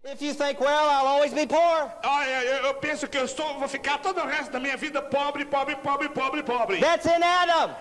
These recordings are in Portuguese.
If you think, well, I'll always be poor, Olha, eu penso que vou ficar todo o resto da minha vida pobre, pobre, pobre, pobre, pobre. that's in Adam.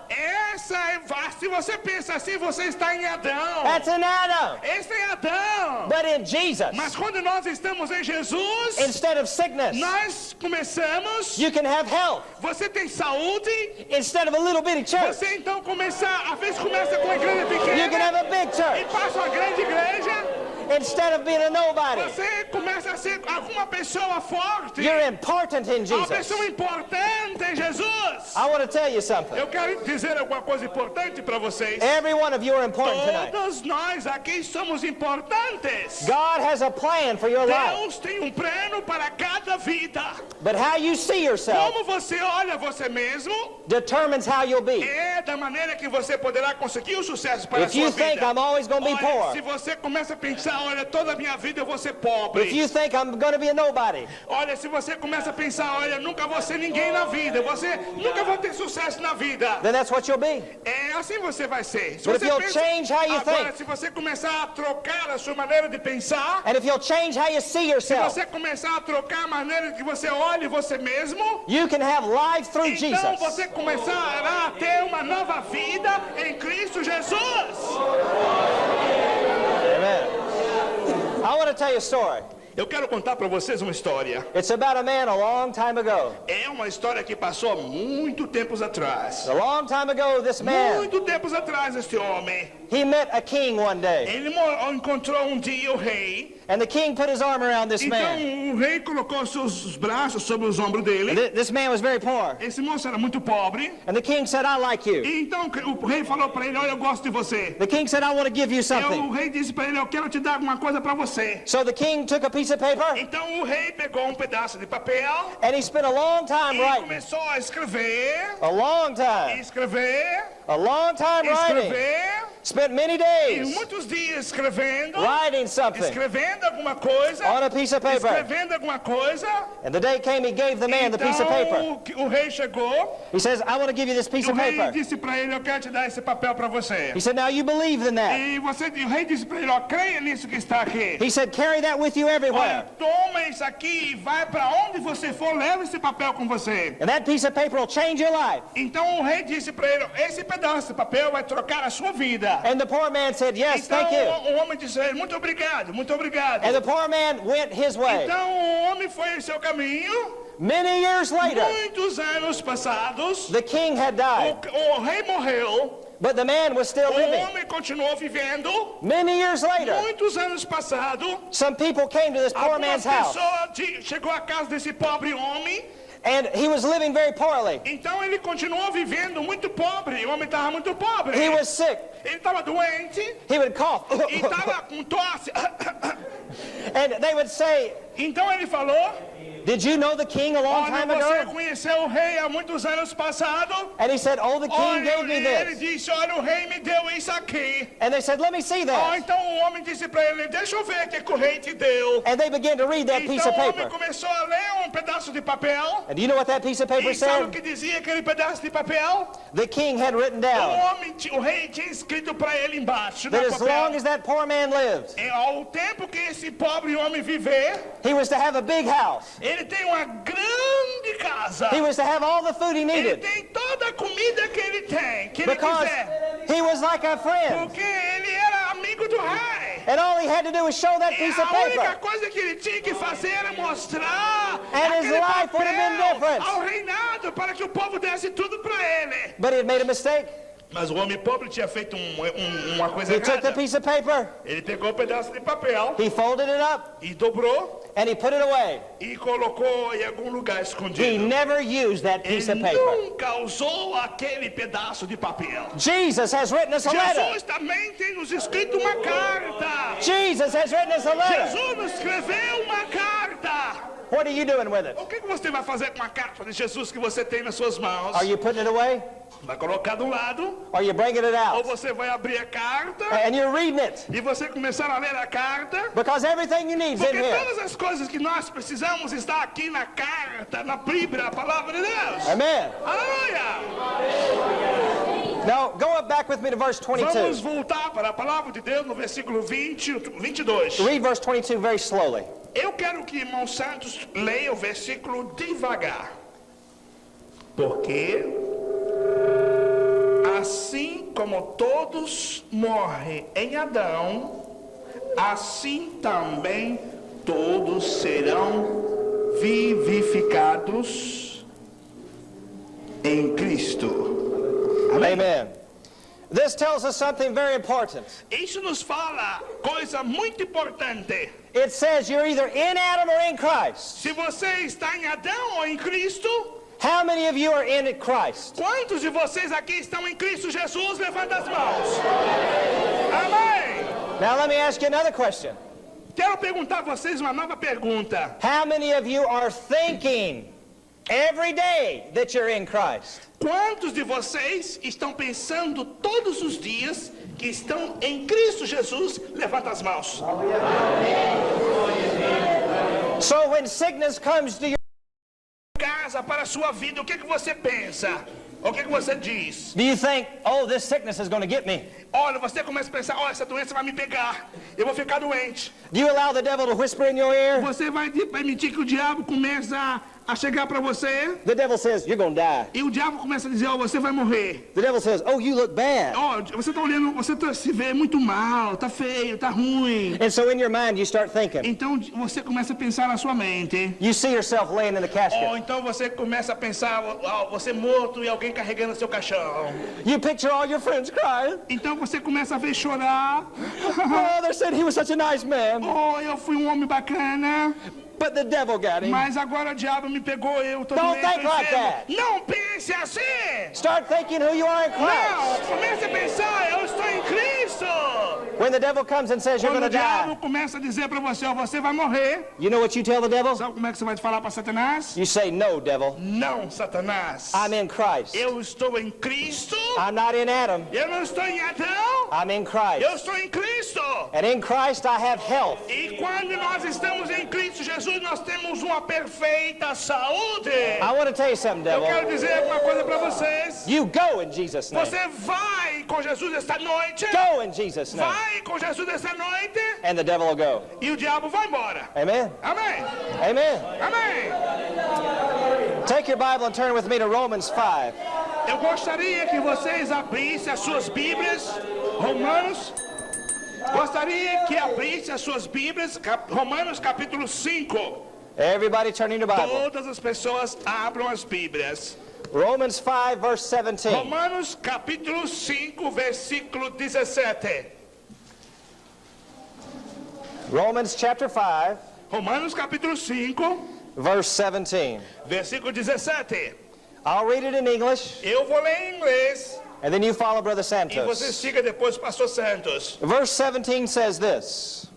Se você pensa assim, você está em Adão. That's in Adam. Esse é Adão. But in Jesus, Mas quando nós estamos em Jesus, instead of sickness, nós começamos, you can have health. você tem saúde, Instead of a little bitty church, você então começa com a igreja you can pequena have a big e church. passa uma grande igreja, Instead of being a nobody, você começa a ser alguma pessoa forte, you're important in uma Jesus. pessoa importante em Jesus. I want to tell you something. Eu quero dizer alguma coisa importante para vocês. Every one of you are important tonight. Todos nós aqui somos importantes. God has a plan for your life. Deus tem um plano para cada vida. But how you see yourself Como você olha você mesmo determines how you'll be. é da maneira que você poderá conseguir o sucesso para a If you sua think vida. I'm always going to be Olha, se poor, você começa a pensar, olha, toda a minha vida eu vou ser if pobre. you think I'm going to be a nobody, Olha, se você começa a pensar, olha, nunca vou ser ninguém na vida, você nunca vai ter sucesso na vida. then that's what you'll be. É assim você vai ser. Se But if você you'll change how you agora, think, se você começar a trocar a sua maneira de pensar, and if you'll change how you see se yourself, você começar a trocar a maneira que você olha você mesmo, you can have life through então Jesus. você começará a ter uma nova vida em Cristo Jesus. Amen. I want to tell you a story. Eu quero contar para vocês uma história. It's about a man a long time ago. É uma história que passou há muito tempos atrás. A long time ago, this man, Muito tempos atrás, este homem, he met a king one day. ele encontrou um dia o rei. And the king put his arm around this man. Então o rei colocou seus braços sobre os ombros dele. This man was very poor. Esse moço era muito pobre. And the king said, I like you. E então o rei falou para ele, olha, eu gosto de você. The king said, I want to give you E o something. rei disse para ele, eu quero te dar alguma coisa para você. So the king took a piece of paper Então o rei pegou um pedaço de papel and he spent a long time e writing. começou a escrever, A long time. escrever, A long time writing. escrever. Spent many E days muitos dias escrevendo, writing something escrevendo alguma coisa, on a piece of paper. escrevendo alguma coisa. And the day came, he gave the man the piece of paper. Então o rei chegou He says, I want to give you this piece e o of rei paper. disse para ele, eu quero te dar esse papel para você. He said, now you believe in that. E o rei disse para ele, ó, creia nisso que está aqui. He said, carry that with you everywhere. Olha, toma isso aqui e vai para onde você for, leva esse papel com você. And that piece of paper will change your life. Então o rei disse para ele, esse pedaço de papel vai trocar a sua vida. And the poor man said, yes, Então thank you. o homem disse a ele, muito obrigado, muito obrigado. And the poor man went his way. Então o homem foi em seu caminho. Many years later, Muitos anos passados, the king had died, o rei morreu, but the man was still o living. homem continuou vivendo. Many years later, Muitos anos passados, some people came to this poor algumas man's house, pessoas chegou à casa desse pobre homem. and he was living very poorly. Então ele continuou vivendo muito pobre. O homem estava muito pobre. He was sick. Ele estava doente He would cough. e estava com tosse. And they would say, Então ele falou, did you know the king a long olha, time você ago? conheceu o rei há muitos anos passados? And he said, oh, the king Olha, gave me ele this. disse, olha, o rei me deu isso aqui. And they said, let me see that. Então o homem disse para ele, deixa eu ver o que o rei te deu. And they began to read that piece Então of o homem paper. começou a ler um pedaço de papel. And do you know what that piece of paper E sabe o said? que dizia aquele pedaço de papel? The king had written O down o rei tinha escrito para ele embaixo that no as long papel. as that poor man lived, Ao tempo que esse pobre homem viver, he was to have a big house. ele tem uma grande casa. He was to have all the food he Ele needed tem toda a comida que ele tem, que ele because quiser. he was like a friend. Porque ele era amigo do rei. And all he had to do was show that E piece of a única paper. coisa que ele tinha que fazer era mostrar And his aquele life would have been papel different. ao reinado para que o povo desse tudo para ele. But he had made a mistake. Mas o homem pobre tinha feito uma coisa He took the errada. piece of paper, Ele pegou um pedaço de papel he folded it up, e dobrou and he put it away. e colocou em algum lugar He escondido. never used that piece Ele of paper. nunca usou aquele pedaço de papel. Jesus has written us a letter. Jesus também tem nos escrito uma carta. Jesus has written us a letter. Jesus nos escreveu uma carta. What are you doing with it? O que você vai fazer com a carta de Jesus que você tem nas suas mãos? Are you putting it away? Vai colocar do lado, Or are you bringing it ou out? você vai abrir a carta And you're reading it. e você começar a ler a carta. Because everything you need is in Porque here. todas as coisas que nós precisamos está aqui na carta, na Bíblia, a palavra de Deus. Amen. Aleluia! Now, go up back with me to verse Vamos 22. voltar para a palavra de Deus no versículo 22. Read verse 22 very slowly. Eu quero que irmão Santos leia o versículo devagar. Porque assim como todos morrem em Adão, assim também todos serão vivificados em Cristo. Amém? Amen. This tells us something very important. Isso nos fala coisa muito importante. It says you're either in Adam or in Christ. Se você está em Adão ou em Cristo, How many of you are in Christ? quantos de vocês aqui estão em Cristo Jesus? Levanta as mãos. Amém. Now let me ask you another question. Quero perguntar a vocês uma nova pergunta. How many of you are thinking every day that you're in Christ? Quantos de vocês estão pensando todos os dias que estão em Cristo Jesus? Levanta as mãos. So when sickness comes to your Casa para a sua vida, o que você pensa? O que você diz? do you think, oh, this sickness is going to get me? Olha, você começa a pensar, olha, essa doença vai me pegar. Eu vou ficar doente. Do you allow the devil to whisper in your ear? Você vai permitir que o diabo comece a chegar para você? The devil says, you're going to die. E o diabo começa a dizer, ó, você vai morrer. The devil says, oh, you look bad. Ó, você tá olhando, se vê muito mal, tá feio, tá ruim. And so in your mind, you start thinking. Então você começa a pensar na sua mente. You see yourself laying in the Ou casket. então você começa a pensar, ó, você morto e alguém carregando seu caixão. You picture all your friends crying. Então você começa a ver chorar. Oh, they said he was such a nice man. Oh, eu fui um homem bacana, But the devil got him. mas agora o diabo me pegou, eu tô Don't doente, think like enfermo. that. Não pense assim. Start thinking who you are in Não, Christ. comece a pensar, eu estou em Cristo. When the devil comes and says you're Quando going o to diabo die, começa a dizer para você, ó, você vai morrer. you know what you tell the devil? Sabe como é que você vai falar para Satanás? You say, no, devil. Não, Satanás. I'm in Christ. Eu estou em Cristo. I'm not in Adam. Eu não estou em Adão. I'm in Eu Christ. estou em Cristo. And in Christ I have health. E quando nós estamos em Cristo Jesus, nós temos uma perfeita saúde. I want to tell you something, Eu devil. quero dizer uma coisa para vocês. You go in Jesus' name. Você vai com Jesus esta noite. Go in Jesus' name. Vai com Jesus esta noite. And the devil will go. E o diabo vai embora. Amen. Amém. Amen. Amém. Take your Bible and turn with me to Romans 5. Eu gostaria que vocês abrissem as suas Bíblias. Romanos. Gostaria que abrissem as suas Bíblias. Romanos capítulo 5. Everybody turning the Bible. Todas as pessoas abram as Bíblias. Romans 5, verse 17. Romanos capítulo 5, versículo 17. Romans chapter 5, Romanos capítulo 5, verse 17. versículo 17. I'll read it in English, Eu vou ler em inglês and then you follow Brother e você Santos. siga depois o pastor Santos. Verse 17 says this.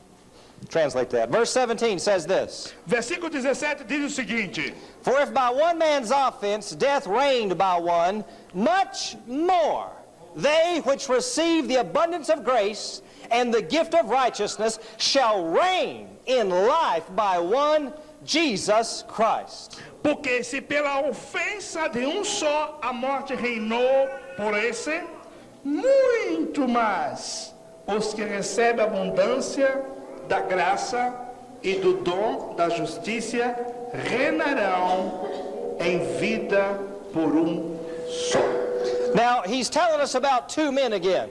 Translate that. Verse 17 says this. Versículo 17 diz o seguinte: For if by one man's offense death reigned by one, much more they which receive the abundance of grace and the gift of righteousness shall reign in life by one, Jesus Christ. Porque se pela ofensa de um só a morte reinou por esse, muito mais os que recebem a abundância da graça e do dom da justiça reinarão em vida por só. Now, he's telling us about two men again.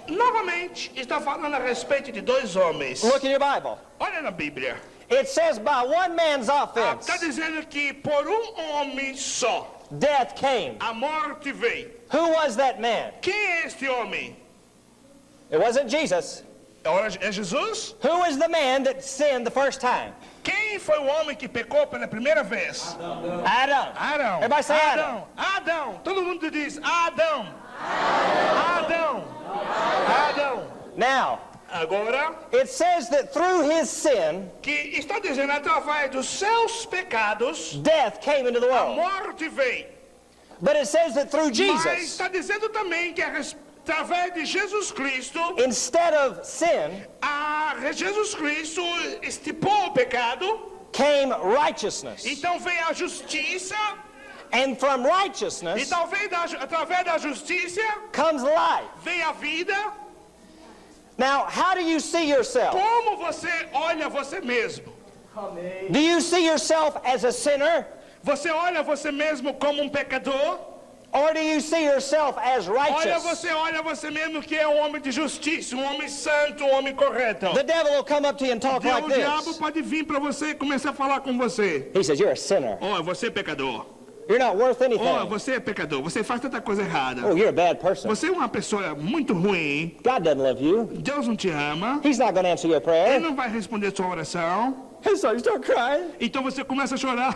Novamente, está falando a respeito de dois homens. Look in your Bible. Olha na Bíblia. It says by one man's offense, Está dizendo que por homem só death came. a morte veio. Who was that man? Quem é este homem? It wasn't Jesus. É Jesus? Who was the man that sinned the first time? Quem foi o homem que pecou pela primeira vez? Adam. Adão. Everybody say Adam. Adão. Todo mundo diz Adão. Adão. Adão. Now, Agora, it says that through his sin, que está dizendo através dos seus pecados, death came into the a world. morte veio. But it says that through Mas Jesus, está dizendo também que através de Jesus Cristo, instead of sin, Jesus Cristo estipou o pecado, came righteousness. então veio a justiça, And from e righteousness talvez através da justiça comes life. veio a vida. Now, how do you see yourself? Como você olha você mesmo? Do you see yourself as a sinner? Você olha você mesmo como um pecador? Or do you see yourself as righteous? Olha você mesmo que é um homem de justiça, um homem santo, um homem correto. The devil will come up to you and talk like O diabo this. pode vir para você e começar a falar com você. He says, you're a sinner. Oh, você é pecador. You're not worth anything. Oh, você é pecador. Você faz tanta coisa errada. Oh, you're a bad person. Você é uma pessoa muito ruim. God doesn't love you. Deus não te ama. He's not going to answer your Ele prayer. não vai responder sua oração. And so you start crying. Então você começa a chorar.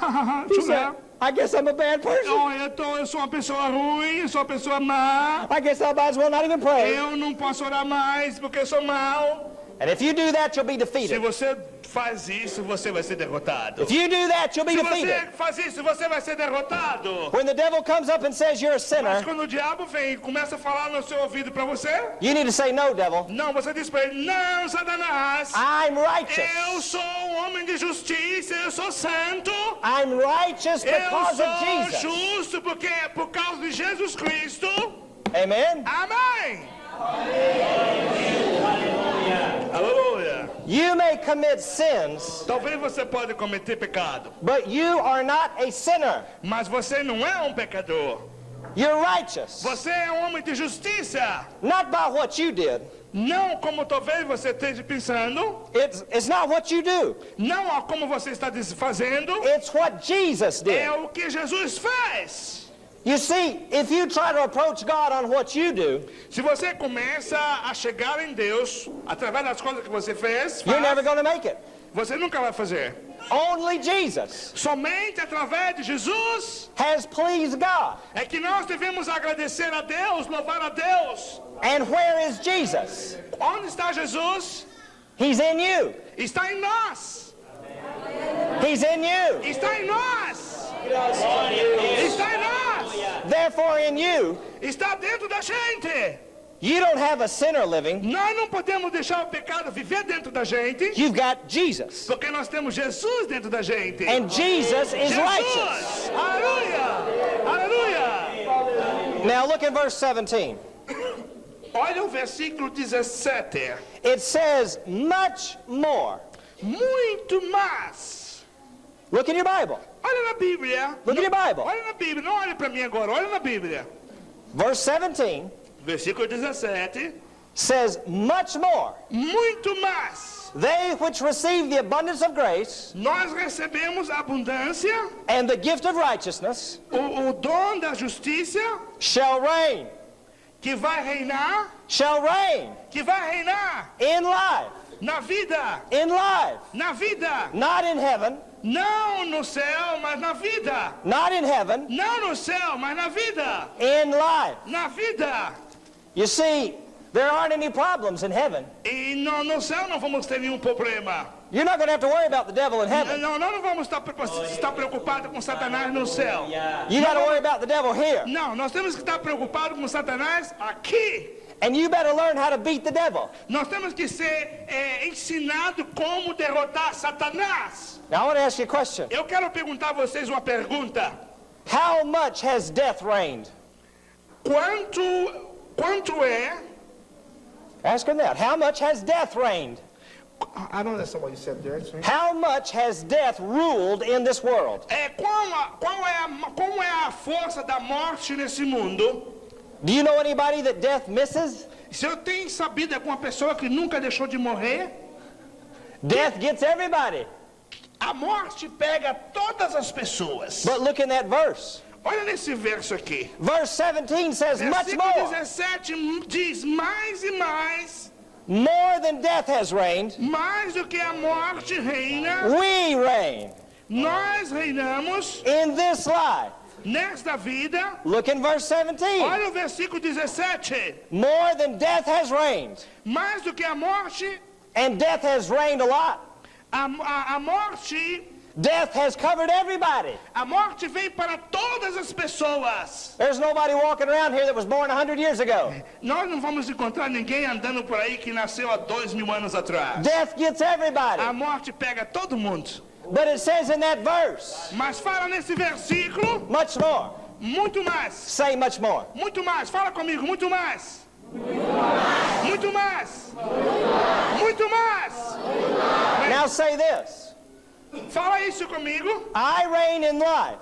He said, chorar. I guess I'm a bad person. Oh, eu sou uma pessoa ruim, eu sou uma pessoa má. I guess I might as well not even pray. Eu não posso orar mais porque eu sou mau. And if you do that, you'll be Se defeated. você faz isso, você vai ser derrotado. If you do that, you'll be Se defeated. você faz isso, você vai ser derrotado. When the devil comes up and says you're a Mas sinner, quando o diabo vem e começa a falar no seu ouvido para você, you need to say, no, devil. não, você diz para ele, não, Satanás, I'm eu righteous. sou um homem de justiça, eu sou santo, I'm righteous eu because of sou Jesus. justo porque é por causa de Jesus Cristo. Amen? Amém. Aleluia. You may commit sins, Talvez você pode cometer pecado, but you are not a sinner. mas você não é um pecador. You're righteous. Você é um homem de justiça. Not by what you did. Não como talvez você esteja pensando, It's not what you do. não a como você está fazendo, It's what Jesus did. é o que Jesus fez. You see, if you try to approach God on what you do, Se você começa a chegar em Deus através das coisas que você fez, you're never going to make it. você nunca vai fazer. Only Jesus Somente através de Jesus has pleased God. é que nós devemos agradecer a Deus, louvar a Deus. And where is Jesus? Onde está Jesus? He's in you. Está em nós. He's in you. Está em nós. Está em nós. Therefore, in you, Está dentro da gente. you don't have a sinner living. Nós não podemos deixar o pecado viver dentro da gente, You've got Jesus. porque nós temos Jesus dentro da gente. And Jesus is righteous. Jesus! Aleluia! Aleluia! Now look at verse 17. Olha o versículo 17. It says, much more. Muito mais. Look in your Bible. Olha na Bíblia. Look in your Bible. Olha na Bíblia. Não olhe para mim agora. Olha na Bíblia. Verse 17 Versículo 17. says, much more. Muito mais. They which receive the abundance of grace Nós recebemos a abundância, and the gift of righteousness o dom da justiça, shall reign, que vai reinar, in life, na vida. in life, not in heaven, Não no céu, mas na vida. not in heaven, Não no céu, mas na vida. in life. Na vida. You see, there aren't any problems in heaven. E no céu não vamos ter nenhum problema. You're not going to have to worry about the devil in heaven. Não vamos estar preocupados com Satanás no céu. You got to worry about the devil here. Não, nós temos que estar preocupados com Satanás aqui. And you better learn how to beat the devil. Nós temos que ser ensinados como derrotar Satanás. Now I want to ask you a question. Eu quero perguntar a vocês uma pergunta. How much has death reigned? Quanto é? Ask him that. How much has death reigned? I don't understand what you said there. How much has death ruled in this world? Como é a força da morte nesse mundo? Do you know anybody that death misses? Se eu tenho sabido alguma pessoa que nunca deixou de morrer, Death gets everybody. a morte pega todas as pessoas. But look in that verse. Olha nesse verso aqui. Verse 17 says much Versículo more. 17 diz mais e mais, More than death has reigned, mais do que a morte reina, we reign nós reinamos in this life. nesta vida. Look in verse 17. Olha o versículo 17. More than death has reigned. Mais do que a morte, And death has reigned a lot. a morte, Death has covered everybody. a morte vem para todas as pessoas. There's nobody walking around here that was born 100 years ago. Nós não vamos encontrar ninguém andando por aí que nasceu há 2000 anos atrás. Death gets everybody. A morte pega todo mundo. But it says in that verse, Mas fala nesse versículo, much more. muito mais. Say much more. Muito mais. Fala comigo, muito mais. Muito mais. Muito mais. Now say this. Fala isso comigo. I reign in life.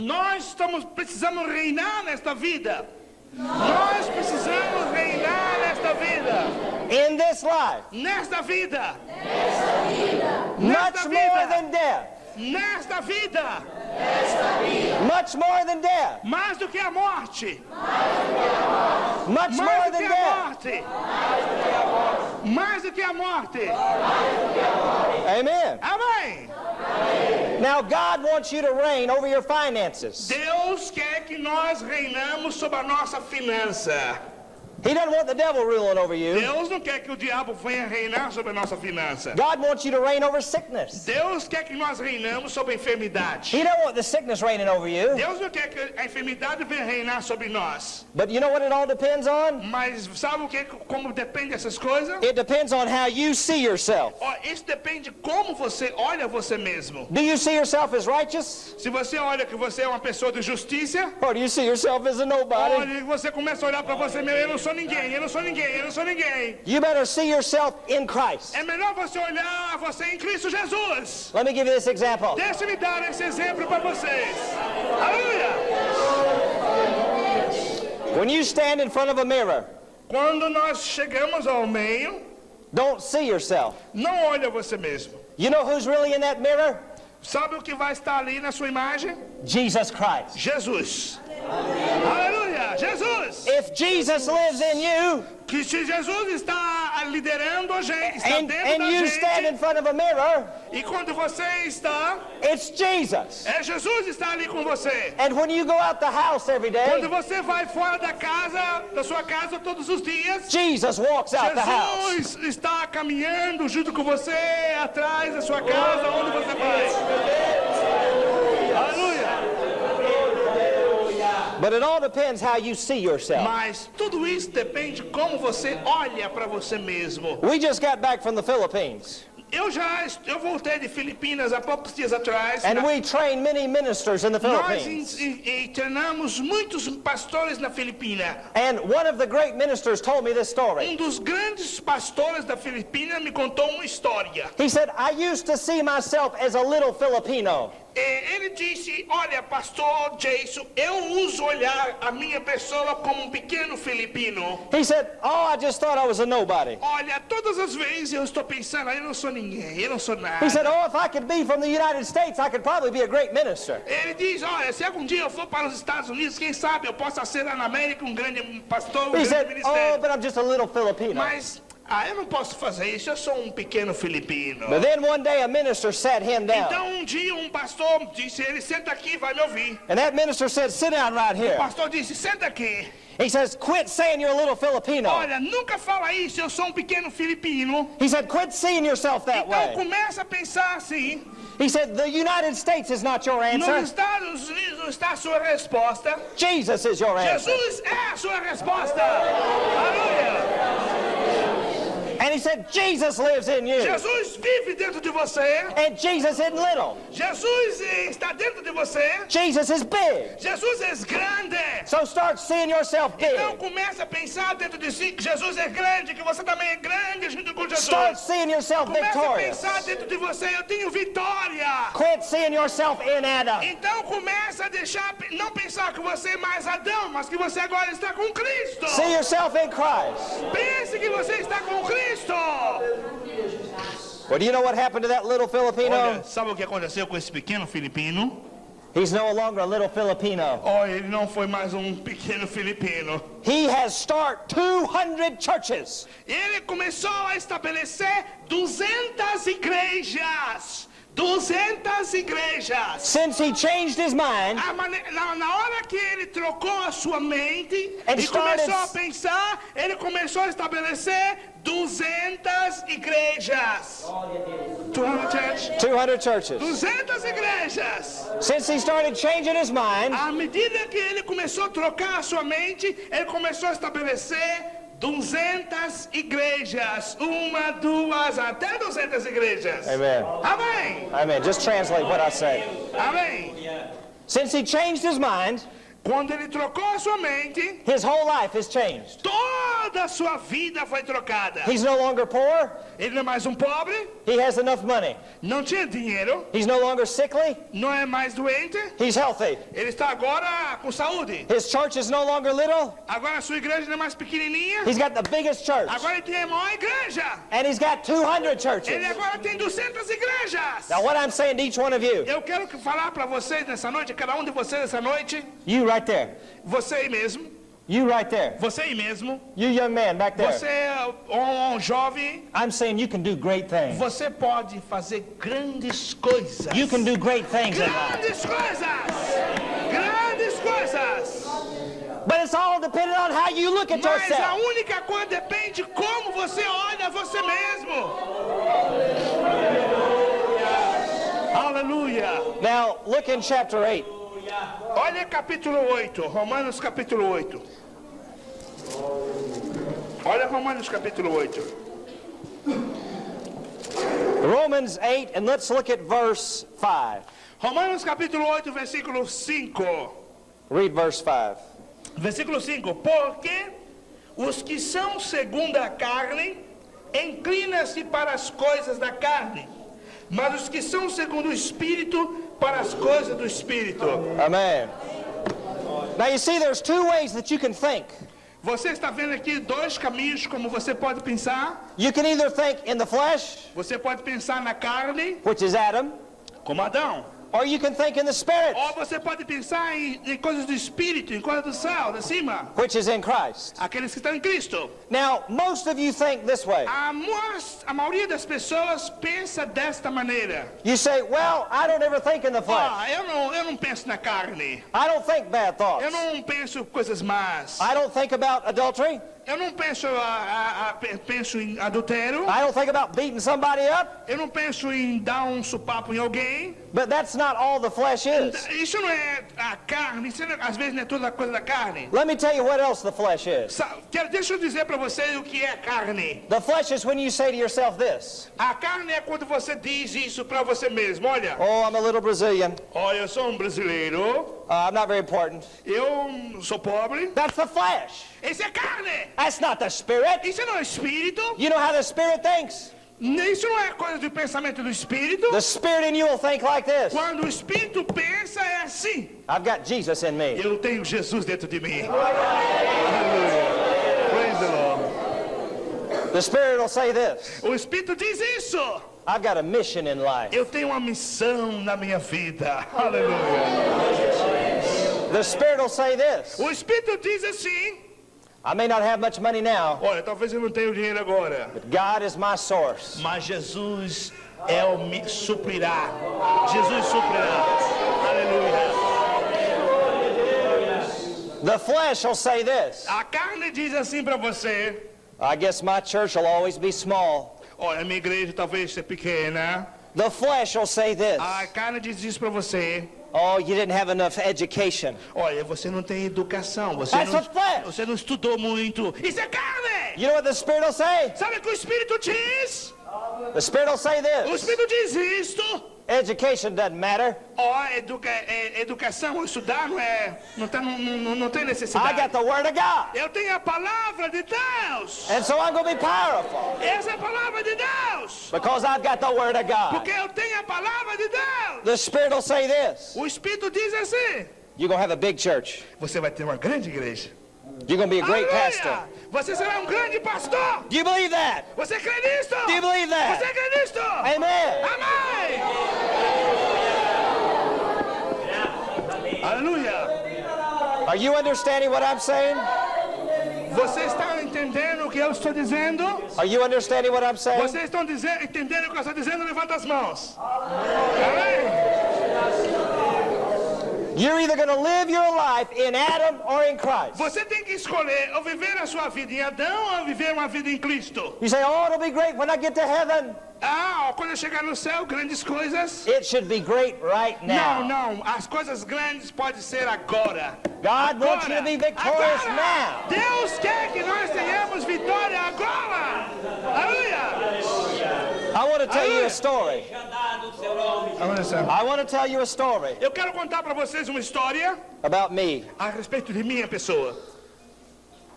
Nós precisamos reinar nesta vida. Nós precisamos reinar nesta vida. In this life. Nesta vida. Much Nesta more vida. than death. Nesta vida. Much more than death. Mais do que a morte. Much Mais more do than que a death. morte. Mais do que a morte. Amen. Amém. Now God wants you to reign over your finances. Deus quer que nós reinamos sobre a nossa finança. He doesn't want the devil ruling over you. Deus não quer que o diabo venha reinar sobre a nossa finança. God wants you to reign over sickness. Deus quer que nós reinamos sobre a enfermidade. He don't want the sickness reigning over you. Deus não quer que a enfermidade venha reinar sobre nós. But you know what it all depends on? Mas sabe o que, como depende dessas coisas? It depends on how you see yourself. Ó, isso depende de como você olha você mesmo. Do you see yourself as righteous? Se você olha que você é uma pessoa de justiça, Or do you see yourself as a nobody? olha, você começa a olhar para você mesmo, eu não sou ninguém, eu não sou ninguém, eu não sou ninguém. You better see yourself in Christ. É melhor você olhar você em Cristo Jesus. Let me give you this example. Deixa-me dar esse exemplo para vocês. Aleluia! When you stand in front of a mirror, Quando nós chegamos ao meio, don't see yourself. não olha você mesmo. You know who's really in that mirror? Sabe o que vai estar ali na sua imagem? Jesus Christ. Jesus. Aleluia! Jesus! If Jesus lives in you, Que se Jesus está liderando a gente, está and dentro da you stand gente, in front of a mirror, e quando você está, it's Jesus. Jesus está ali com você. And when you go out the house every Quando day, você vai fora da sua casa todos os dias, Jesus walks out the house. Jesus está caminhando junto com você, atrás da sua casa, onde você vai. Aleluia! But it all depends how you see yourself. Mas tudo isso depende de como você olha para você mesmo. We just got back from the Philippines, Eu voltei de Filipinas há poucos dias atrás. and we trained many ministers in the Nós Philippines. treinamos muitos pastores na Filipina. And one of the great ministers told me this story. Dos grandes pastores da Filipina me contou uma história. He said, I used to see myself as a little Filipino. Ele disse, olha, pastor Jason, eu uso olhar a minha pessoa como um pequeno filipino. He said, oh, I just thought I was a nobody. Olha, todas as vezes eu estou pensando, eu não sou ninguém, eu não sou nada. He said, oh, if I could be from the United States, I could probably be a great minister. Ele diz, olha, se algum dia eu for para os Estados Unidos, quem sabe eu possa ser lá na América um grande pastor, um He grande said, ministério. oh, but I'm just a little Filipino. Mas, eu não posso fazer isso, eu sou um pequeno filipino. But then one day a minister sat him down. Então um dia um pastor disse, ele senta aqui e vai me ouvir. And that minister said, sit down right O here. pastor disse, senta aqui. He says, quit saying you're a little Filipino. Olha, nunca fala isso, eu sou um pequeno filipino. He said, quit seeing yourself that Então way. começa a pensar assim. He said, the United States is not your Nos answer. Estados Unidos não está a sua resposta. Jesus is your answer. Jesus é a sua resposta. Aleluia. And he said, Jesus lives in you. Jesus vive dentro de você. And Jesus isn't little. Jesus está dentro de você. Jesus is big. Jesus é grande. So start seeing yourself big. Então começa a pensar dentro de si que Jesus é grande, que você também é grande junto com Jesus. Start seeing yourself Começa a victorious. pensar dentro de você, eu tenho vitória. Quit seeing yourself in Adam. Então começa a deixar, não pensar que você é mais Adão, mas que você agora está com Cristo. See yourself in Christ. Pense que você está com Cristo. Well, do you know what happened to that little Filipino? Olha, sabe o que aconteceu com esse pequeno filipino? He's no longer a little Filipino. Olha, ele não foi mais um pequeno filipino. He has started 200 churches. Ele começou a estabelecer 200 igrejas. 200 igrejas. Since he changed his mind Na hora que ele trocou a sua mente And e started- começou a pensar, ele começou a estabelecer 200 igrejas. 200 church. 200 churches. 200 igrejas. Since he started changing his mind, À medida que ele começou a trocar a sua mente, ele começou a estabelecer 200 igrejas. 1, 2, até 200 igrejas. Amen. Amém. Amen. Just translate what I say. Amém. Since he changed his mind, Quando ele trocou a sua mente, his whole life has changed. toda toda a sua vida foi trocada. He's no longer poor. Ele não é mais um pobre, He has enough money. não tinha dinheiro, He's no longer sickly. não é mais doente, He's healthy. ele está agora com saúde. His church is no longer little. Agora a sua igreja não é mais pequenininha, He's got the biggest church. agora ele tem a maior igreja. And he's got 200 churches. Ele agora tem 200 igrejas. Now what I'm saying to each one of you, Eu quero falar para vocês nessa noite, cada um de vocês nessa noite, you right there, você aí mesmo, you right there, você aí mesmo, you young man back você there, é um jovem, I'm saying you can do great things. você pode fazer grandes coisas. You can do great things in life. Grandes coisas! Grandes coisas! But it's all dependent on how you look at Mas a yourself. única coisa depende de como você olha você mesmo. Aleluia! Now look in chapter 8. Olha capítulo 8, Romanos capítulo 8. Olha Romanos capítulo 8. Romans 8, and let's look at verse 5. Romanos capítulo 8, versículo 5. Read verse 5. Versículo 5. Porque os que são segundo a carne inclinam-se para as coisas da carne, mas os que são segundo o Espírito para as coisas do Espírito. Amen. Now you see there's two ways that you can think. Você está vendo aqui dois caminhos como você pode pensar. You can either think in the flesh, Você pode pensar na carne, which is Adam, como Adão. or you can think in the spirit, Ou você pode pensar em coisas do Espírito, em coisas do céu, de cima. which is in Christ. Aqueles que estão em Cristo. Now, most of you think this way. A maioria das pessoas pensa desta maneira. You say, well, I don't ever think in the flesh. Eu não penso na carne. I don't think bad thoughts. Eu não penso coisas más. I don't think about adultery. Eu não penso, penso em adultério. I don't think about beating somebody up. Eu não penso em dar um supapo em alguém. But that's not all the flesh is. Isso não é a carne. Isso às vezes não é toda a coisa da carne. Let me tell you what else the flesh is. Deixa eu dizer para vocês o que é a carne. The flesh is when you say to yourself this. A carne é quando você diz isso para você mesmo. Olha, Oh, I'm a little Brazilian. olha, eu sou um brasileiro. I'm not very important. Eu sou pobre. That's the flesh. Isso é carne. That's not the spirit. Isso não é espírito. You know how the spirit thinks? Isso não é coisa do pensamento do espírito. The spirit in you will think like this. Quando o espírito pensa é assim. I've got Jesus in me. Eu tenho Jesus dentro de mim. Aleluia. Praise the Lord. The spirit will say this. O espírito diz isso. I've got a mission in life. Eu tenho uma missão na minha vida. Aleluia. The spirit will say this. O espírito diz assim. I may not have much money now, Olha, talvez eu não tenha dinheiro agora, but God is my source. mas Jesus me suprirá. Jesus suprirá. Aleluia. The flesh will say this. A carne diz assim para você. I guess my church will always be small. Olha, a minha igreja talvez seja pequena. The flesh will say this. A carne diz isso para você. Oh, you didn't have enough education. Olha, você não tem educação. That's the flesh. Você não estudou muito. Isso é carne. You know what the spirit will say? Sabe o que o Espírito diz? The spirit will say O this. Espírito diz isto. Education doesn't matter. Educação, estudar não tem I necessidade. got the word of God. Eu tenho a palavra de Deus. And so I'm going to be powerful Essa é a palavra de Deus. because I've got the word of God. Porque eu tenho a palavra de Deus. The spirit will say this. O Espírito diz assim. You're going to have a big church. Você vai ter uma grande igreja. You're going to be a great pastor. Aleluia! Você será um grande pastor. Do you believe that? Você crê nisto? Do you believe that? Você crê nisto? Amen. Amém. Aleluia. Are you understanding what I'm saying? Você está entendendo o que eu estou dizendo? Are you understanding what I'm saying? Vocês estão entendendo o que eu estou dizendo? Levanta as mãos. Amém. You're either going to live your life in Adam or in Christ. Você tem que escolher ou viver a sua vida em Adão ou viver uma vida em Cristo. You say, oh, it'll be great when I get to heaven. Quando eu chegar no céu, grandes coisas. It should be great right now. Não. As coisas grandes podem ser agora. God wants you to be victorious now. Deus quer que nós tenhamos vitória agora. Aleluia. I want to tell you a story. I want to tell you a story Eu quero contar para vocês uma história about me. a respeito de minha pessoa.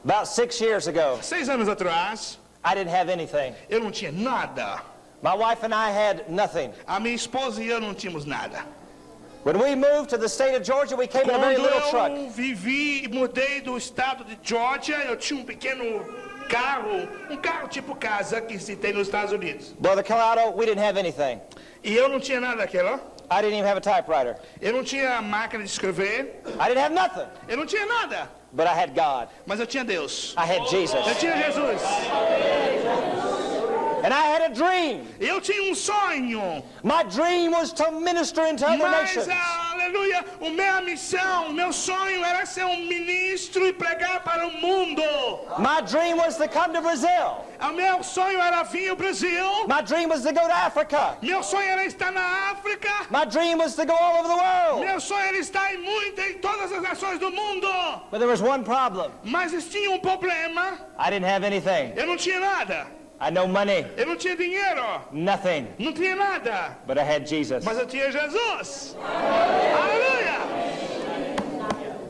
About 6 years ago, 6 anos atrás, I didn't have anything. eu não tinha nada. My wife and I had nothing. A minha esposa e eu não tínhamos nada. When we moved to the state of Georgia, we came in a very Quando little truck. eu vivi e mudei do estado de Georgia, eu tinha um pequeno carro, um carro tipo casa que se tem nos Estados Unidos. Brother Collado, we didn't have anything. E eu não tinha nada daquilo. I didn't even have a typewriter. Eu não tinha máquina de escrever. I didn't have nothing. Eu não tinha nada. But I had God. Mas eu tinha Deus. I had Jesus. Eu tinha Jesus. And I had a dream. Eu tinha um sonho. My dream was to minister into other Mas, nations. aleluia, a minha missão, meu sonho era ser um ministro e pregar para o mundo. My dream was to come to Brazil. O meu sonho era vir ao Brasil. My dream was to go to Africa. Meu sonho era estar na África. My dream was to go all over the world. Meu sonho era estar em todas as nações do mundo. But there was one problem. Mas tinha um problema. I didn't have anything. Eu não tinha nada. I had no money. Eu não tinha dinheiro. Nothing. Não tinha nada. But I had Jesus. Mas eu tinha Jesus. Aleluia.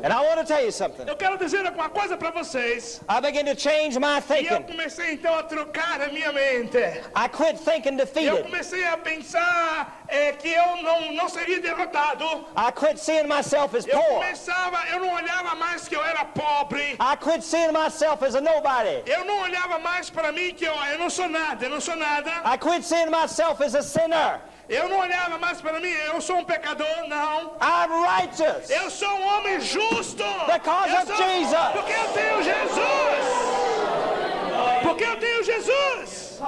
And I want to tell you something. Eu quero dizer alguma coisa para vocês. I began to change my E eu thinking. comecei então a trocar a minha mente. I quit thinking Eu defeated. comecei a pensar que eu não seria derrotado. I quit seeing myself as Eu poor. eu não olhava mais que eu era pobre. I quit seeing myself as a nobody. Eu não olhava mais para mim que eu não sou nada, eu não sou nada. I quit seeing myself as a sinner. Eu não olhava mais para mim, eu sou um pecador, não. I'm righteous. Eu sou um homem justo. Because of Jesus. Porque eu tenho Jesus. Porque eu tenho Jesus.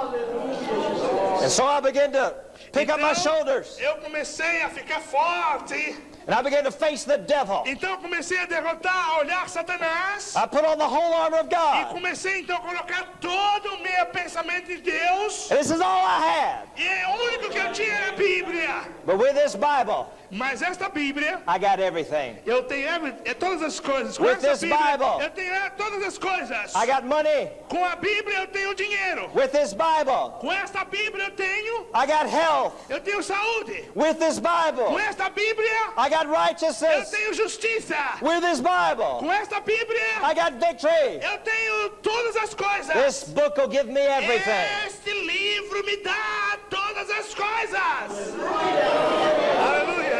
And so I began to pick up my Então, shoulders. eu comecei a ficar forte. And I began to face the devil. Então eu comecei a derrotar, a olhar Satanás. I put on the whole armor of E God. comecei então a colocar todo o meu pensamento em Deus. And this is all I had. E o único que eu tinha era a Bíblia. But with this Bible, Mas esta Bíblia, I got everything. eu tenho todas as coisas. Com With essa this Bíblia, Bible, eu tenho todas as coisas. I got money. Com a Bíblia eu tenho dinheiro. With this Bible, Com esta Bíblia eu I got health. tenho saúde. With this Bible, Com esta Bíblia I got eu righteousness. tenho justiça. With this Bible, Com esta Bíblia I got victory. eu tenho todas as coisas. This book will give me everything. Este livro me dá todas as coisas. Aleluia.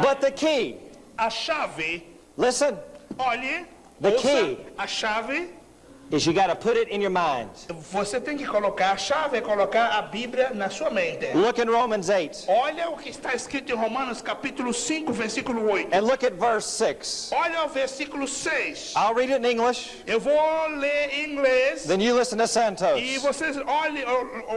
But the key, A chave, listen, olhe, The ouça, key. a chave, is you got to put it in your mind. você tem que colocar, a chave é colocar a Bíblia na sua mente. Look in Romans 8 Olha o que está escrito em Romanos capítulo 5, versículo 8. and look at verse 6. Olha o versículo 6. I'll read it in English, Eu vou ler em inglês then you listen to Santos. e vocês olhem,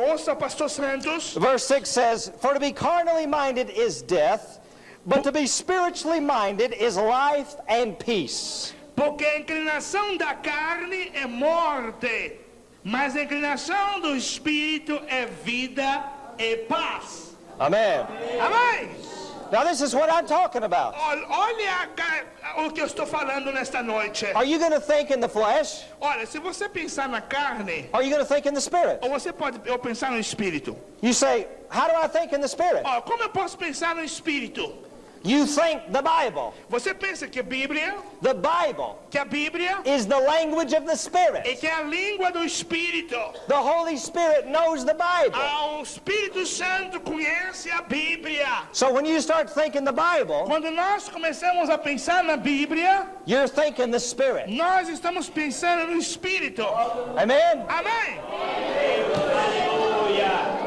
ouça Pastor Santos. Verse 6 says, For to be carnally minded is death, but to be spiritually minded is life and peace. Porque a inclinação da carne é morte, mas a inclinação do espírito é vida e paz. Amen. Amém? Now this is what I'm talking about. Olha o que eu estou falando nesta noite. Are you going to think in the flesh? Olha, se você pensar na carne, Or are you going to think in the spirit? ou você pode pensar no espírito. You say, how do I think in the spirit? Ó, como eu posso pensar no espírito? You think the Bible. Você pensa que a Bíblia Is the language of the spirit. é que é a língua do espírito. The Holy Spirit knows the Bible. O Espírito Santo conhece a Bíblia. So when you start thinking the Bible, Quando nós começamos a pensar na Bíblia, you're thinking the spirit. nós estamos pensando no espírito. Amen? Amém?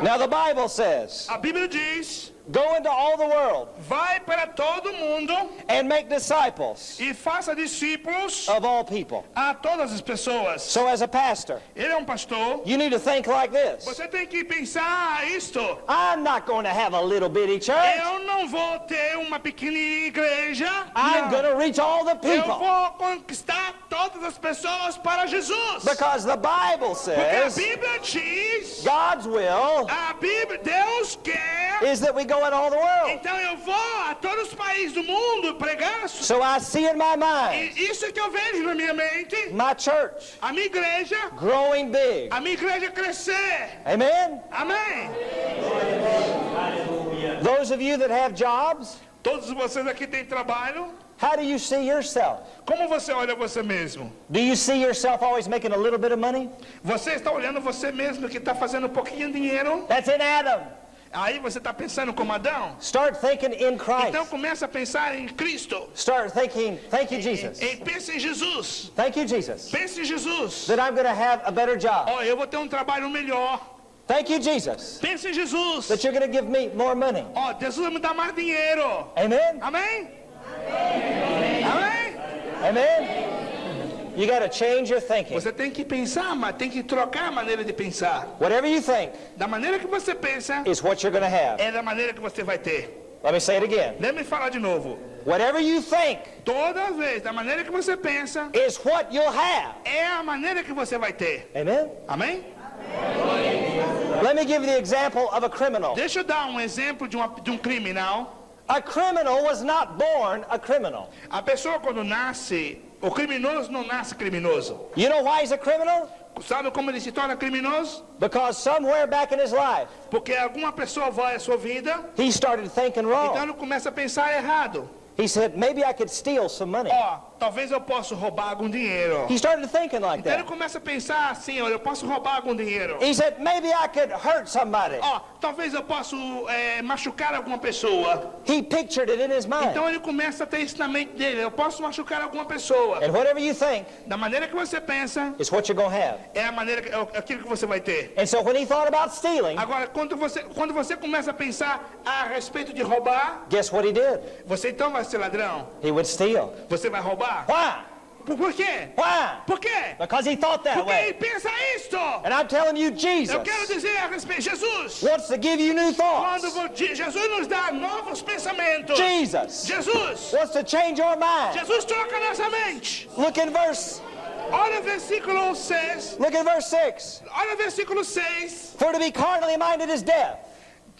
Now the Bible says, A Bíblia diz: go into all the world vai para todo mundo and make disciples e faça discípulos of all people. a todas as pessoas. So as a pastor, Ele é um pastor. you need to think like this. Você tem que pensar isto. I'm not going to have a little bitty church. Eu não vou ter uma pequenina igreja. I'm Não. going to reach all the Eu people. vou conquistar todas as pessoas para Jesus. Because the Bible Porque a says Bíblia diz, God's will a Bíblia, Deus quer. is that we go in all the world. Então eu vou a todos os países do mundo pregar. So I see in my mind E isso é que eu vejo na minha mente. my church A minha igreja, growing big. a minha igreja crescer. Amen? Amém. Those of you that have jobs, Todos vocês aqui têm trabalho. How do you see yourself? Como você olha você mesmo? Do you see yourself always making a little bit of money? Você está olhando você mesmo que está fazendo um pouquinho de dinheiro? That's in Adam. Aí você está pensando como Adão? Start thinking in Christ. Então começa a pensar em Cristo. Start thinking, thank you, Jesus. Pense em Jesus. Thank you, Jesus. Pense em Jesus. That I'm going to have a better job. Ó, eu vou ter um trabalho melhor. Thank you, Jesus. Pense em Jesus. That you're going to give me more money. Ó, Jesus vai me dar mais dinheiro. Amen? Amém? Amém? Amen? You got to change your thinking. Você tem que pensar, mas tem que trocar a maneira de pensar. Whatever you think Da maneira que você pensa, is what you're going to have. é da maneira que você vai ter. Let me say it again. Deixa me falar de novo. Whatever you think Toda vez, da maneira que você pensa, is what you'll have. é a maneira que você vai ter. Amen? Amém? Let me give you the example of a criminal. Deixa eu dar um exemplo de um criminal. A criminal was not born a criminal. A pessoa quando nasce, o criminoso não nasce criminoso. You know why he's a criminal? Sabe como ele se torna criminoso? Because somewhere back in his life, Porque alguma pessoa vai à sua vida, he started thinking então wrong. ele começa a pensar errado. He said, maybe I could steal some money. Ó, talvez eu possa roubar algum dinheiro. He started thinking like Então ele that. começa a pensar assim, ó, eu posso roubar algum dinheiro. He said, maybe I could hurt somebody. Ó, talvez eu possa machucar alguma pessoa. He pictured it in his mind. Então ele começa a ter isso na mente dele. Eu posso machucar alguma pessoa. And whatever you think Da maneira que você pensa, is what you're going to have. é a maneira, é aquilo que você vai ter. And so when he thought about stealing, Agora, quando você começa a pensar a respeito de roubar, guess what he did? você então vai ser ladrão. He would steal. Você vai roubar. Why? Por quê? Why? Por quê? Because he thought that Porque ele way. pensa isto. And I'm telling you, Jesus Eu quero dizer a respeito, Jesus. wants to give you new Quando thoughts. Jesus nos dá novos pensamentos. Jesus Jesus. wants to change your mind. Jesus troca nossa mente. Look in verse, Olha o versículo 6. look at verse 6. Olha o versículo 6. For to be carnally minded is death,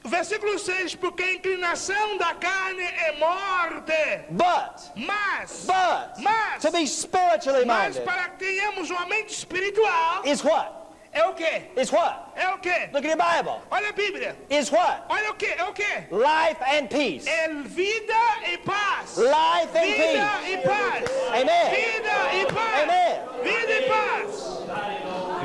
Versículo 6. Porque a inclinação da carne é morte. but Mas to be spiritually Mas minded para que tenhamos uma mente espiritual, is what? é o quê? Is what? É o quê? Look at your Bible. Olha a Bíblia. Is what? Olha o quê? É o quê? Life and peace. É vida e paz. Life and Vida peace. e paz. Amen. Vida e paz. Amen. Vida e paz.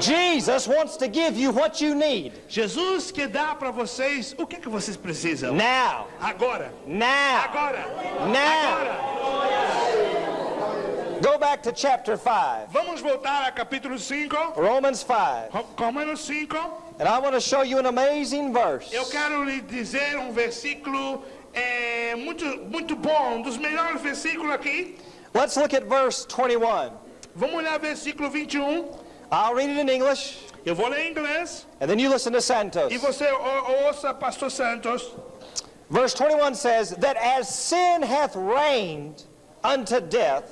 Jesus wants to give you what you need Jesus quer dar para vocês o que vocês precisam. now. Agora. Now. Agora. Now. Agora. Go back to chapter 5, Vamos voltar a capítulo 5. Romans 5. Romanos 5. And I want to show you an amazing verse. Eu quero lhe dizer um versículo muito bom, um dos melhores versículos aqui. Let's look at verse 21. Vamos olhar o versículo 21. I'll read it in English, Eu vou ler em inglês and then you listen to Santos. e você ouça Pastor Santos. Verse 21 says, that as sin hath reigned unto death,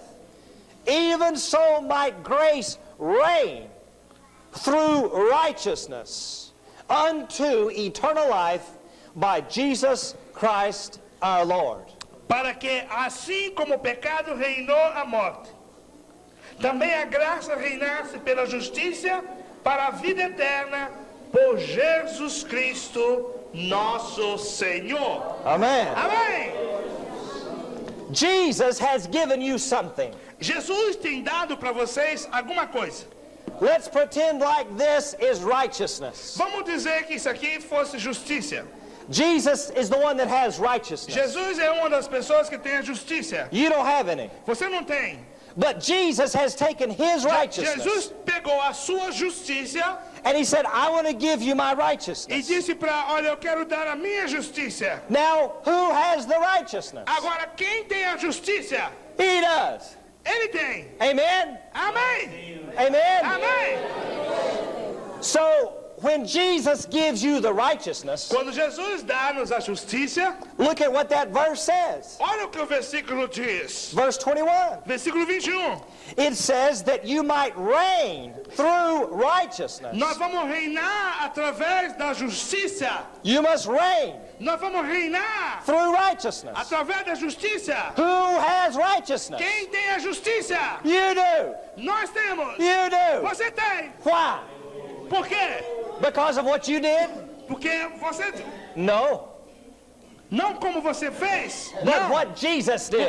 even so might grace reign through righteousness unto eternal life by Jesus Christ our Lord. Para que assim como o pecado reinou a morte, também a graça reinasse pela justiça para a vida eterna por Jesus Cristo, nosso Senhor. Amen. Amém. Jesus has given you something. Jesus tem dado para vocês alguma coisa. Let's pretend like this is righteousness. Vamos dizer que isso aqui fosse justiça. Jesus is the one that has righteousness. Jesus é uma das pessoas que tem a justiça. You don't have any. Você não tem. But Jesus has taken his righteousness Jesus pegou a sua justiça and he said, I want to give you my e righteousness. disse para, olha, eu quero dar a minha justiça. Now, who has the righteousness? Agora, quem tem a justiça? He does. Ele tem. Amen? Amém. Amen? Amém. So, when Jesus gives you the righteousness, Quando Jesus dá-nos a justiça, look at what that verse says. olha o que o versículo diz. Verse 21. Versículo 21. It says that you might reign through righteousness. Nós vamos reinar através da justiça. You must reign Nós vamos reinar through righteousness. através da justiça. Who has righteousness? Quem tem a justiça? You do. Nós temos. You do. Você tem. Why? Por quê? Because of what you did? Porque você... No. Não como você fez, but não. what Jesus did.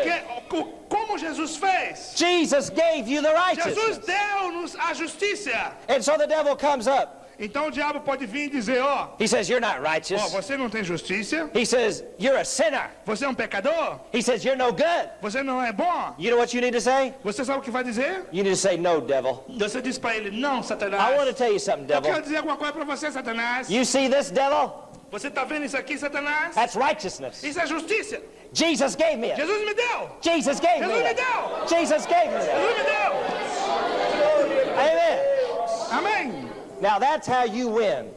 Como Jesus fez. Jesus gave you the Jesus righteousness. deu-nos a justiça. And so the devil comes up. Então o diabo pode vir e dizer, ó, He says, you're not righteous. você não tem justiça, He says, you're a sinner. você é um pecador, He says, you're no good. você não é bom. You know what you need to say? Você sabe o que vai dizer? You need to say, no, devil. Você diz para ele, não, Satanás. I want to tell you something, Eu devil. quero dizer alguma coisa para você, Satanás. You see this, devil? Você está vendo isso aqui, Satanás? That's righteousness. Isso é justiça. Jesus gave me it. Jesus me deu. Jesus gave me Jesus me it. deu. Jesus gave me it. Jesus me deu. Amen. Amém. Now that's how you win.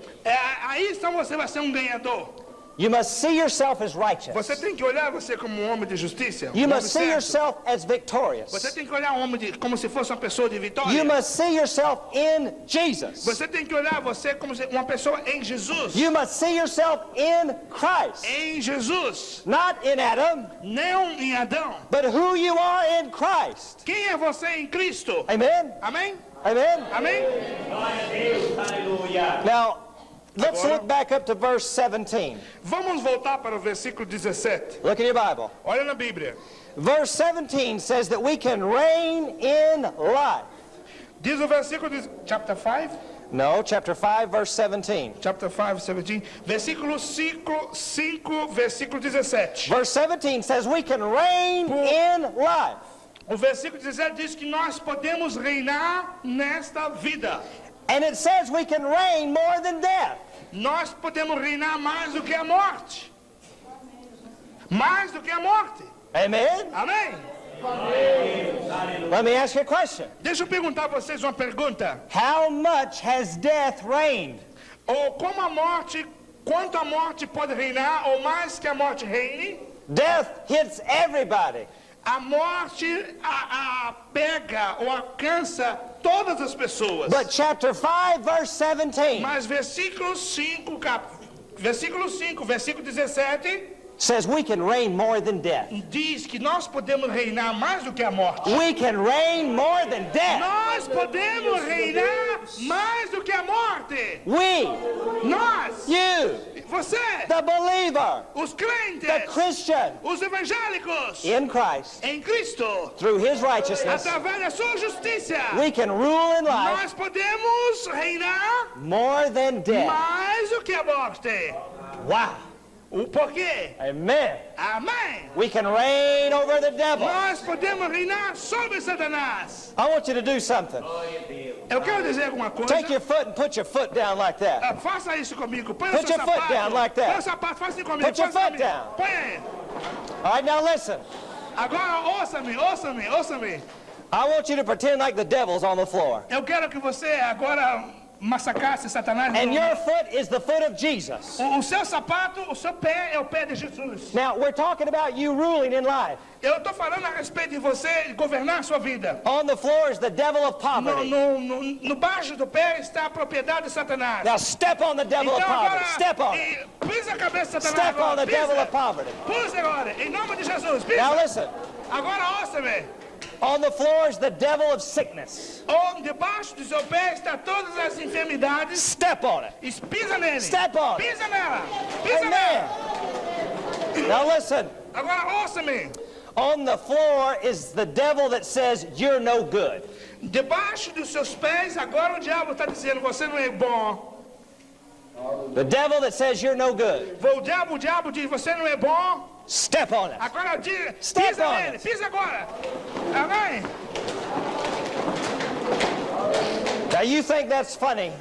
Aí então você vai ser um ganhador. You must see yourself as righteous. Você tem que olhar você como um homem de justiça. You um must homem see certo. yourself as Você victorious. tem que olhar um homem como se fosse uma pessoa de vitória. You must see yourself in Jesus. Você tem que olhar você como uma pessoa em Jesus. You must see yourself in Christ. Em Jesus. Not in Adam, Não em Adão. but who you are in Christ. Quem é você em Cristo? Amen? Amém? Amen? Amém? Now, let's Agora- look back up to verse 17. Vamos voltar para o versículo 17. Look in your Bible. Olha na Bíblia. Verse 17 says that we can reign in life. Diz o versículo, chapter 5? No, chapter 5, verse 17. Chapter 5, 17. Versículo 5, versículo 17. Verse 17 says we can reign in life. O versículo 17 diz que nós podemos reinar nesta vida. And it says we can reign more than death. Nós podemos reinar mais do que a morte. Mais do que a morte. Amen? Amém? Let me ask you a question. Deixa eu perguntar a vocês uma pergunta. How much has death reigned? Ou como a morte, quanto a morte pode reinar, ou mais que a morte reine? Death hits everybody. A morte pega ou alcança todas as pessoas. But chapter 5, verse 17 Mas versículo 5, versículo 17 says we can reign more than death. diz que nós podemos reinar mais do que a morte. We can reign more than death. Nós podemos reinar mais do que a morte. We, Nós, you, você, the believer, os the crentes, Christian os evangélicos, in Christ, em Cristo, through his righteousness, através da sua justiça, we can rule in life nós podemos reinar more than death. mais do que a morte. Wow. O porquê? Amen. Amém. We can reign over the devil. Nós podemos reinar sobre Satanás. I want you to do something. Eu quero dizer alguma coisa. Take your foot and put your foot down like that. Faça isso comigo. Põe Put o seu your foot sapato. down like that. Põe o sapato, faça isso comigo. Put your Faça foot comigo. down. Põe aí. All right, now listen. Agora ouça-me. I want you to pretend like the devil's on the floor. Eu quero que você agora massacrasse Satanás. And your foot is the foot of Jesus. O seu sapato, o seu pé é o pé de Jesus. Now, we're talking about you ruling in life. Eu estou falando a respeito de você governar a sua vida. On the floor is the devil of poverty. No baixo do pé está a propriedade de Satanás. Now, step on the devil of Então poverty. agora, Step on it. pisa a cabeça de Satanás Step on agora. the devil Pisa. of poverty. Pisa agora, em nome de Jesus. Pisa. Now, listen. Agora ouça-me. On the floor is the devil of sickness. Debaixo do seu pé está todas as enfermidades. Step on it. Pisa nele. Step on it. Pisa nela. Pisa Amen. nela. Now, listen. Agora ouça-me. On the floor is the devil that says you're no good. Debaixo dos seus pés, agora o diabo está dizendo, você não é bom. The devil that says you're no good. O diabo diz, você não é bom. Step on it. Agora diz, Step pisa on nele, it. pisa agora. Amém? Now, you think that's funny,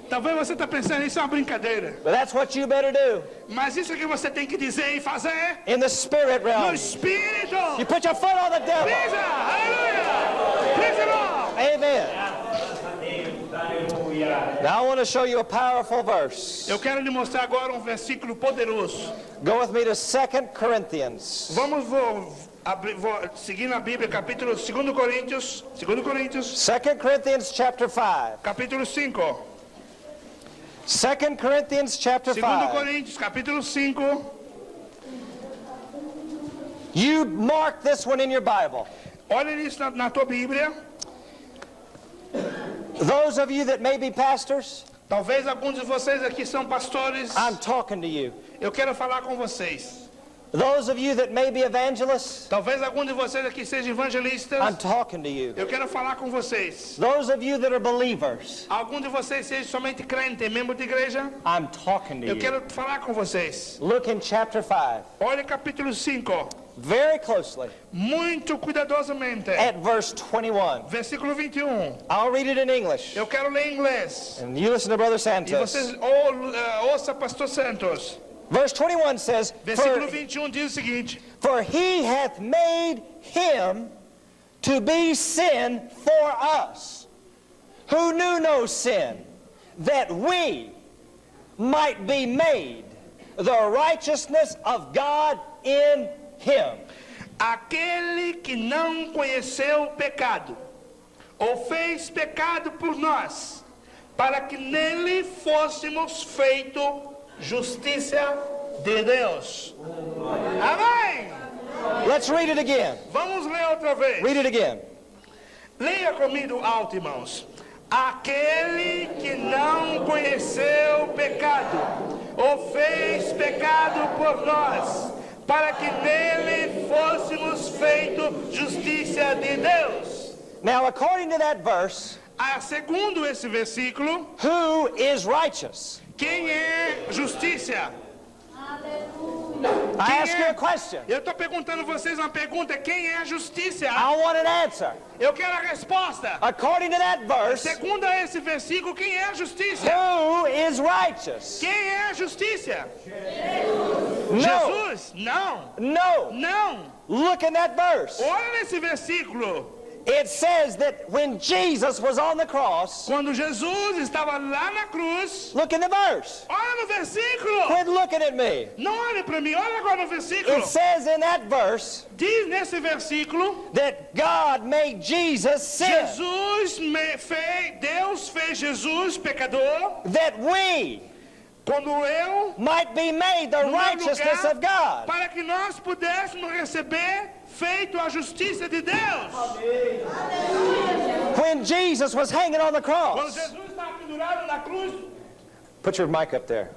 Talvez você está pensando, isso é uma brincadeira. but that's what you better do Mas isso que você tem que dizer e fazer in the spirit no realm. Espírito. You put your foot on the devil. Pisa, aleluia. Pisa não. Amen. Now I want to show you a powerful verse. Eu quero lhe mostrar agora um versículo poderoso. Go with me to 2 Corinthians. Vou seguir na Bíblia, capítulo 2 Coríntios, 2 Corinthians chapter 5. capítulo 5. 2 Corinthians chapter 2 5. Coríntios, capítulo 5. You mark this one in your Bible. Olha isso na tua Bíblia. Those of you that may be pastors, Talvez alguns de vocês aqui são pastores. I'm talking to you. Eu quero falar com vocês. Those of you that may be evangelists, Talvez algum de vocês aqui seja evangelistas. I'm talking to you. Eu quero falar com vocês. Those of you that are believers, Algum de vocês seja somente crente, membro de igreja. I'm talking to Eu you. quero falar com vocês. Look in chapter 5 Olha capítulo 5. very closely Muito cuidadosamente. at verse 21. Versículo 21. I'll read it in English. Eu quero ler em inglês. And you listen to Brother E Santos. vocês ouça Pastor Santos. Verse 21 says, Versículo 21 diz o seguinte: For he hath made him to be sin for us, who knew no sin, that we might be made the righteousness of God in him. Aquele que não conheceu o pecado, o fez pecado por nós, para que nele fôssemos feito justiça de Deus. Amém! Let's read it again. Vamos ler outra vez. Read it again. Leia comigo alto, irmãos. Aquele que não conheceu o pecado, o fez pecado por nós, para que nele fôssemos feito justiça de Deus. Now, according to that verse, Segundo esse versículo, who is righteous? quem é justiça? I ask you a question. Eu estou perguntando a vocês uma pergunta: quem é a justiça? I want an answer. Eu quero a resposta. According to that verse, Segundo esse versículo, quem é a justiça? who is righteous? Quem é a justiça? No. Jesus? Não. No. Não. Look in that verse. Olha nesse versículo. It says that when Jesus was on the cross, Quando Jesus estava lá na cruz, look in the verse. olha no versículo. Quit looking at me. Não olhe para mim, olha agora no versículo. It says in that verse Diz nesse versículo, that God made Jesus sin, Deus fez Jesus pecador, that we quando eu, might be made the no meu righteousness lugar, of God. para que nós pudéssemos receber feito a justiça de Deus. When Jesus was hanging on the Quando cross, Jesus estava pendurado na cruz, put your mic up there.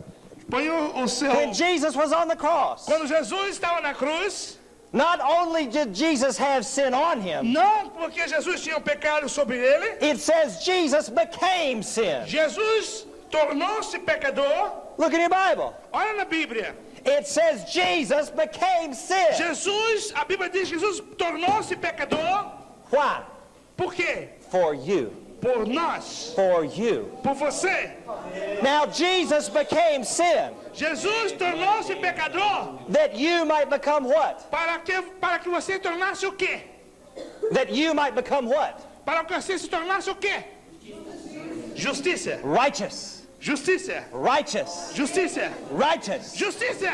põe o seu. When Jesus was on the cross, Quando Jesus estava na cruz, not only did Jesus have sin on him, não porque Jesus tinha um pecado sobre ele, it says Jesus became sin. Jesus tornou-se pecador. Look in your Bible. Olha na Bíblia. It says Jesus became sin. Jesus, a Bíblia diz que Jesus tornou-se pecador. Why? Por quê? For you. Por nós. For you. Por você. Now Jesus became sin Jesus tornou-se pecador that you might become what? para que você tornasse o quê? That you might become what? Para que você se tornasse o quê? Justiça. Righteous. Justiça. Righteous. Justiça. Righteous. Justiça.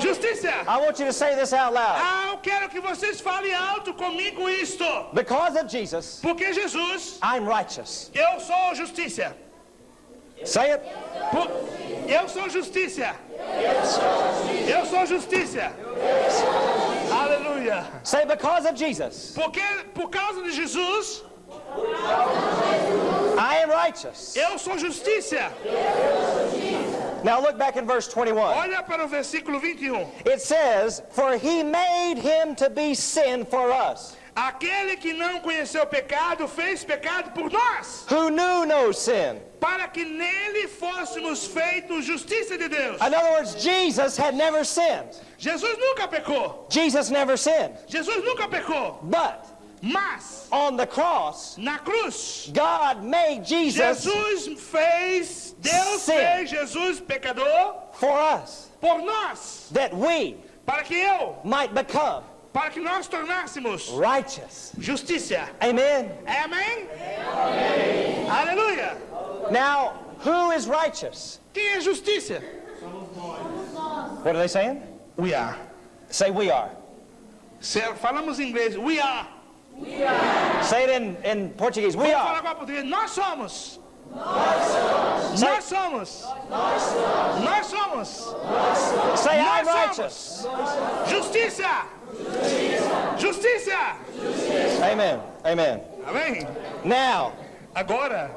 Justiça. I want you to say this out loud. Eu quero que vocês falem alto comigo isto. Because of Jesus, Porque Jesus, I'm righteous. eu sou justiça. Say it. Eu sou justiça. Eu sou justiça. Aleluia. Say because of Jesus, Porque por causa de Jesus, I am righteous. eu sou justiça. Now look back in verse 21. Olha para o versículo 21. It says, for he made him to be sin for us, Aquele que não conheceu o pecado, fez pecado por nós, who knew no sin. para que nele fôssemos feitos justiça de Deus. In other words, Jesus had never sinned. Jesus nunca pecou. Jesus never sinned. Jesus nunca pecou. But Mas, on the cross, na cruz, God made Jesus Deus Sin. fez Jesus pecador for us, por nós, that we para que might become para que nós tornássemos righteous. justiça. Amen. Amém? Aleluia. Now, who is righteous? Quem é justiça? What are they saying? We are. Say we are. Falamos em inglês. We are. Say it in Portuguese. We Vamos falar are. agora português. Nós somos. Say, Nós somos. Nós somos. say I'm Nós righteous. Justiça. Justiça. Amen. Amen. Amém? Now, Agora,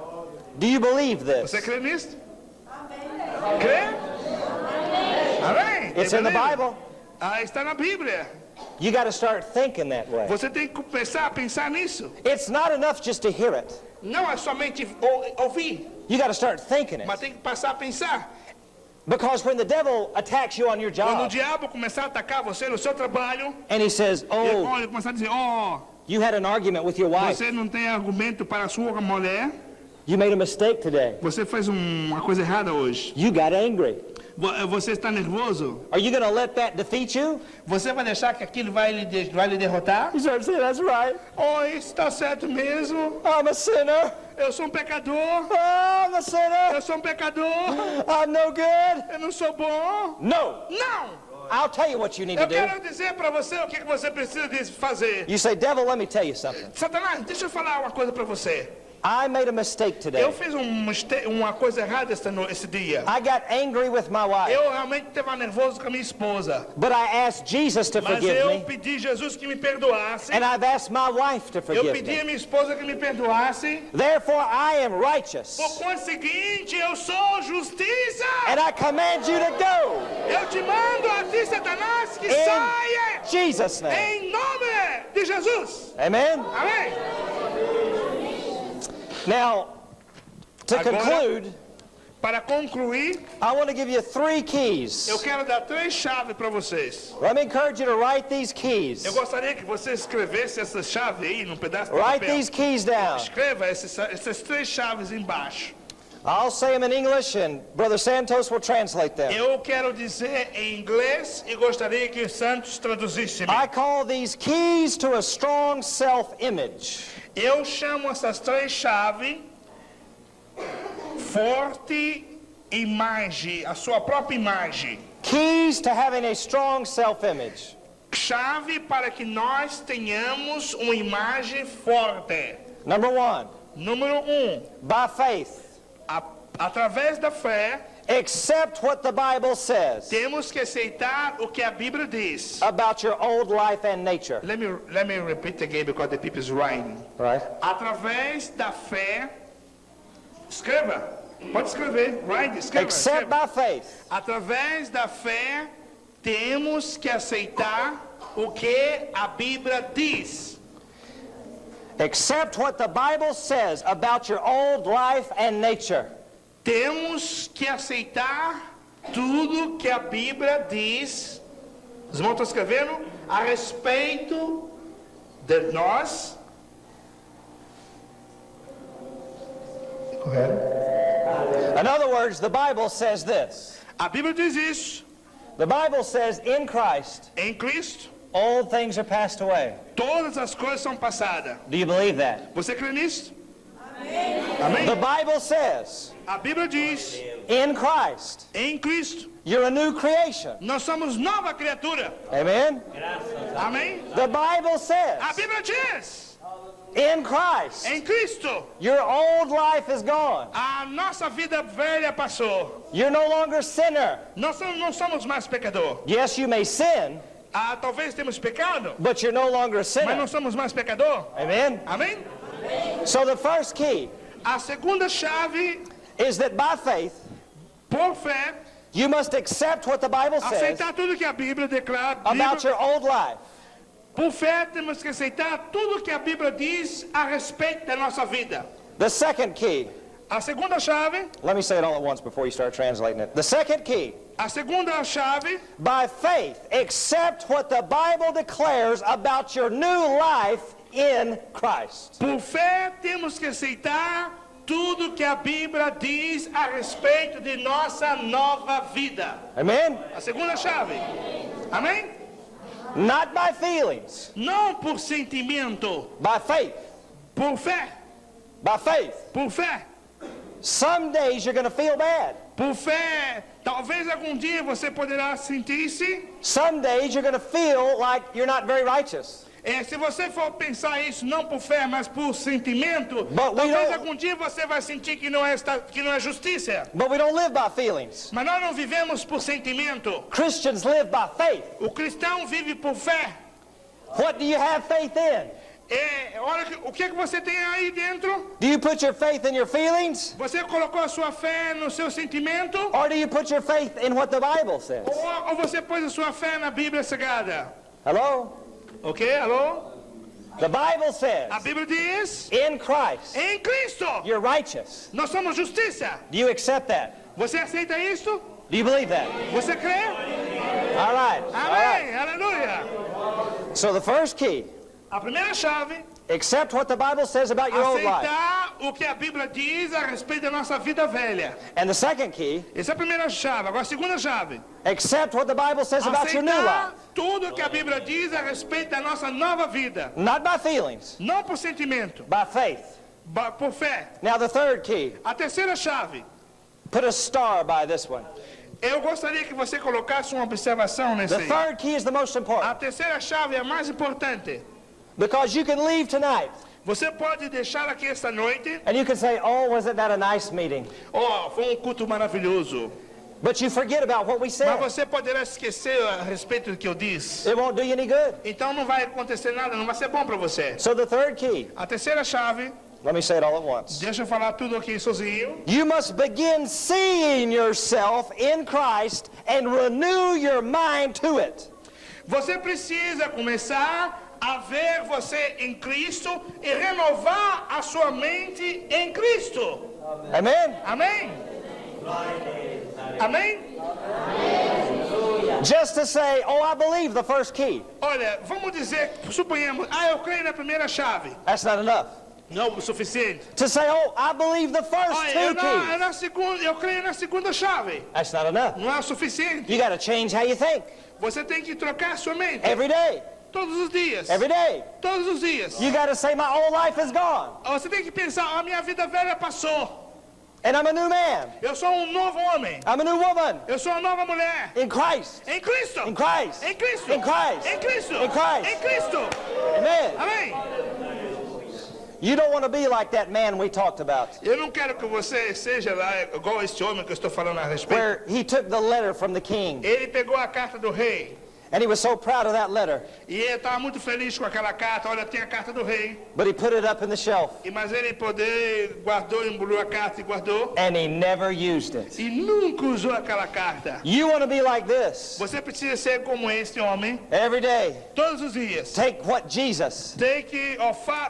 do you believe this? você crê nisso? Crê? Amém? It's in the Entendeu? Bible. Ah, está na Bíblia. You got to start thinking that way. Você tem que começar a pensar nisso. It's not enough just to hear it. Não é somente ouvir, You got to start thinking it. mas tem que passar a pensar. Because when the devil attacks you on your Quando o job diabo começar a atacar você no seu trabalho, and he says, ele oh, começar a dizer, oh, you had an argument with your wife. você não tem argumento para a sua mulher, You made a mistake today. você fez uma coisa errada hoje. You got angry. Você está nervoso? Are you going to let that defeat you? Você vai deixar que aquilo vai lhe derrotar? You start saying, that's right. Oh, isso está certo mesmo. I'm a sinner. Eu sou um pecador. Oh, I'm a sinner. Eu sou um pecador. I'm no good. Eu não sou bom. No. Não! I'll tell you what you need to Eu do. quero dizer para você o que você precisa fazer. You say, devil, let me tell you something. Satanás, deixa eu falar uma coisa para você. I made a mistake today. Eu fiz uma coisa errada esse dia. I got angry with my wife. Eu realmente estava nervoso com a minha esposa. But I asked Jesus to Mas forgive eu me. pedi Jesus que me perdoasse. And I've asked my wife to Eu forgive pedi me. a minha esposa que me perdoasse. Therefore, I am righteous. Por conseguinte, eu sou justiça. And I command you to go. Eu te mando a ti, Satanás, que In saia. Jesus' name. Em nome de Jesus. Amen? Amém? Now, to Agora- conclude, Para concluir, I want to give you 3 keys. eu quero dar 3 chaves para vocês. Let me encourage you to write these keys. Eu gostaria que você escrevesse essa chave aí num pedaço de Write papel. these keys down. Escreva essas 3 chaves embaixo. I'll say them in English and Brother Santos will translate them. Eu quero dizer em inglês e gostaria que o Santos traduzisse. I call these keys to a strong self-image. Eu chamo essas 3 chaves forte imagem, a sua própria imagem. Keys to having a strong self-image. Chave para que nós tenhamos uma imagem forte. Number 1, Número 1, by faith, através da fé, accept what the Bible says temos que aceitar o que a Bíblia diz. about your old life and nature. Let me repeat again because the people is writing. Right? Através da fé, escreva, pode escrever, write, escreva. Accept by faith. Através da fé, temos que aceitar o que a Bíblia diz. Accept what the Bible says about your old life and nature. Temos que aceitar tudo que a Bíblia diz. Os irmãos estão escrevendo? A respeito de nós. Correto? In other words, the Bible says this. A Bíblia diz isso. The Bible says in Christ, Em Cristo, old things are passed away. todas as coisas são passadas. Do you believe that? Você crê nisso? Amém? The Bible says A Bíblia diz, in Christ, em Cristo, you're a new creation. nós somos nova criatura. Amen? Amém? The Bible A says Bíblia diz, in Christ, em Cristo, your old life is gone. a nossa vida velha passou. You're no longer sinner. Nós não somos mais pecador. Yes, you may sin, Talvez temos pecado, but you're no longer a mas não sinner. somos mais pecador. Amen? Amém? So the first key A segunda chave, is that by faith, por fé, you must accept what the Bible says aceitar tudo que a Bíblia declara. about your old life. Por fé, temos que aceitar tudo que a Bíblia diz a respeito da nossa vida. The second key, A segunda chave, let me say it all at once before you start translating it. The second key, a segunda chave, by faith, accept what the Bible declares about your new life in Christ. por fé, temos que aceitar tudo que a Bíblia diz a respeito de nossa nova vida. Amen? A segunda chave. Amém? Not by feelings, Não por sentimento, by faith. por fé, By faith. por fé. Some days you're going to feel bad. Por fé, talvez algum dia você poderá sentir-se. Some days you're going to feel like you're not very righteous. Se você for pensar isso não por fé, mas por sentimento, But we talvez don't- algum dia você vai sentir que não é justiça. But we don't live by feelings. Mas nós não vivemos por sentimento. Christians live by faith. O cristão vive por fé. What do you have faith in? Olha o que você tem aí dentro. Do you put your faith in your feelings? Você colocou a sua fé no seu sentimento? Or do you put your faith in what the Bible says? Ou você pôs a sua fé na Bíblia Sagrada? Hello? Ok? Alô? The Bible says, A Bíblia diz, in Christ, em Cristo, you're righteous. nós somos justiça. Do you accept that? Você aceita isso? Do you believe that? Você crê? All right. All right. Amém, aleluia. So the first key, A primeira chave, accept what the Bible says about your old life. aceitar o que a Bíblia diz a respeito da nossa vida velha. And the second key, Essa é a primeira chave. Agora a segunda chave, accept what the Bible says about your new aceitar life. tudo que a Bíblia diz a respeito da nossa nova vida. Not by feelings, Não por sentimento, by faith. por fé. Now the third key, A terceira chave, put a star by this one. eu gostaria que você colocasse uma observação nesse The aí. third key is the most A important terceira chave é a mais importante. because you can leave tonight Você pode deixar aqui esta noite. and you can say, oh, wasn't that a nice meeting? Foi um culto maravilhoso. But you forget about what we Mas said. você poderá esquecer a respeito do que eu disse. It won't do you any good. Então não vai acontecer nada, não vai ser bom para você. So the third key, A terceira chave, let me say it all at once. deixa eu falar tudo aqui sozinho. You must begin seeing yourself in Christ and renew your mind to it. Você precisa começar a ver você em Cristo e renovar a sua mente em Cristo. Amen? Amém? Amém? Just to say, oh, I believe the first key. Olha, vamos dizer, suponhamos, eu creio na primeira chave. That's not enough. Não o suficiente. To say, oh, I believe the first Olha, two keys. eu creio na segunda chave. That's not enough. Não é o suficiente. You got to change how you think. Você tem que trocar sua mente. Every day. Todos os dias. Every day. Todos os dias. You got to say, my old life is gone. Você tem que pensar, a minha vida velha passou. And I'm a new man. Eu sou um novo homem. I'm a new woman. Eu sou uma nova mulher. In Christ. Em Cristo. In Christ. Em Cristo. In Christ. Em Cristo. In Christ. Em Cristo. Amen. Amém. You don't want to be like that man we talked about, Eu não quero que você seja lá igual este homem que eu estou falando a respeito. where he took the letter from the king, Ele pegou a carta do rei. and he was so proud of that letter, E ele estava muito feliz com aquela carta. Olha, tem a carta do rei. but he put it up in the shelf, Mas ele guardou, embrulhou a carta e guardou. and he never used it. E nunca usou aquela carta. You want to be like this Você precisa ser como este homem. every day. Todos os dias. Take what Jesus, Tem que,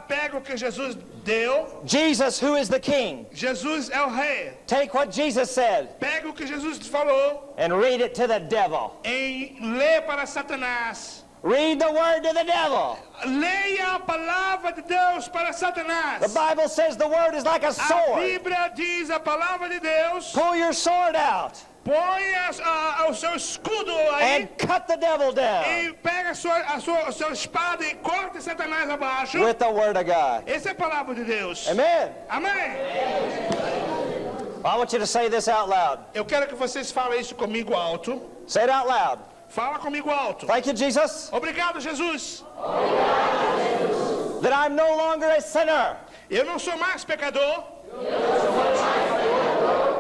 pega o que Jesus deu. Jesus who is the king, Jesus é o rei. take what Jesus said Pega o que Jesus falou and read it to the devil. lê para Satanás. Read the word to the devil. Leia a palavra de Deus para Satanás. The Bible says the word is like a A sword. Bíblia diz a palavra de Deus. Pull your sword out Põe o seu escudo aí. and cut the devil down E pega a sua espada e corta Satanás abaixo. with the word of God. Essa é a palavra de Deus. Amen. Amém. I want you to say this out loud. Eu quero que vocês falem isso comigo alto. Say it out loud. Fala comigo alto. Thank you, Jesus, Obrigado, Jesus. that I'm no longer a sinner, Eu não sou mais pecador,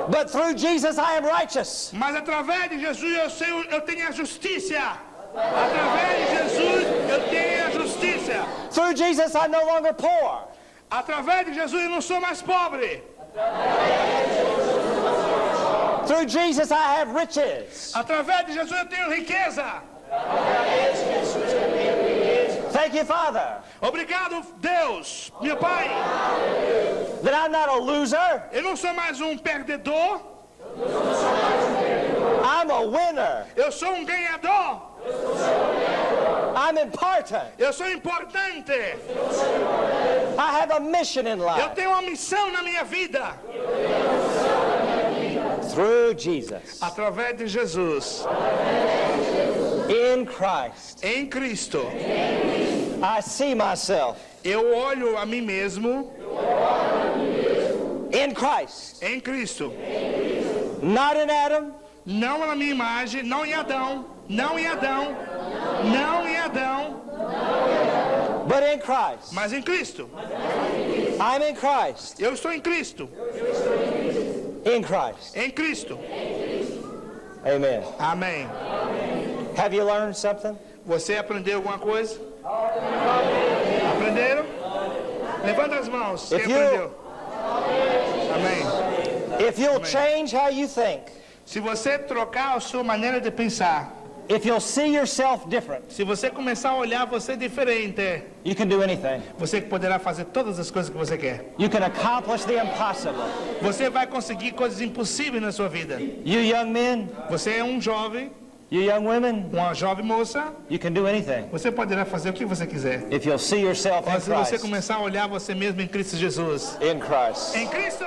but through Jesus I am righteous. mas através de Jesus eu tenho a justiça. Através de Jesus eu tenho a justiça. Through Jesus I'm no longer poor, Através de Jesus eu não sou mais pobre. through Jesus I have riches. Através de Jesus eu tenho riqueza. Thank you, Father, Obrigado, Deus, meu Pai. that I'm not a loser, Eu não sou mais um perdedor. I'm a winner. Eu sou um ganhador. I'm important. Eu sou importante. I have a mission in Eu life. tenho uma missão na minha vida. Through Jesus, Através de Jesus. in Christ, Em Cristo. I see myself. Eu olho a mim mesmo. In Christ, Em Cristo. not in Adam, Não na minha imagem. Não em Adão. Não em Adão. Não em Adão. but in Christ. Mas em Cristo. I'm in Christ. Eu estou em Cristo. In Christ. Em Cristo. Amen. Amém. Have you learned something? Você aprendeu alguma coisa? Aprenderam? Levanta as mãos. Quem If you- aprendeu? Amém. If you'll change how you think, Se você trocar a sua maneira de pensar, if you'll see yourself different, se você começar a olhar você diferente, you can do anything. você poderá fazer todas as coisas que você quer. You can accomplish the impossible. Você vai conseguir coisas impossíveis na sua vida. You young men, Você é um jovem, you young women, uma jovem moça, you can do anything você poderá fazer o que você quiser. if you'll see yourself in Mas se você Christ. começar a olhar você mesmo em Cristo Jesus. In Christ. Em Cristo!